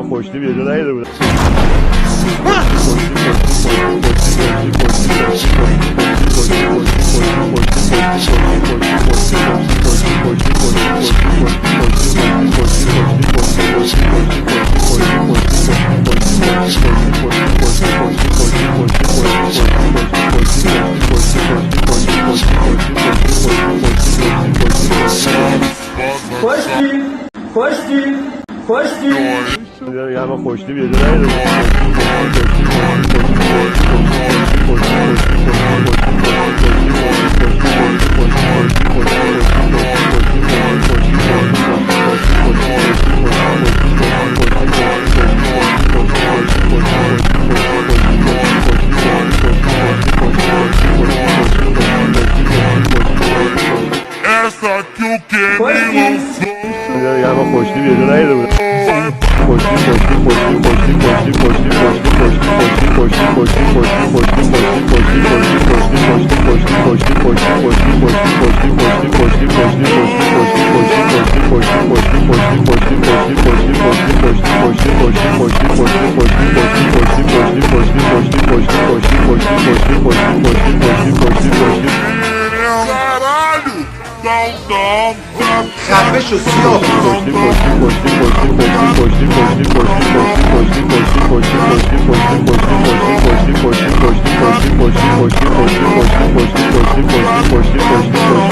من خوشتیم یه جا نیده بودم. خوشتی یه من خوشتیم یه جا نیده یه من خوشتیم یه جا نیده بودم. خفه شو سیاه خوشتیم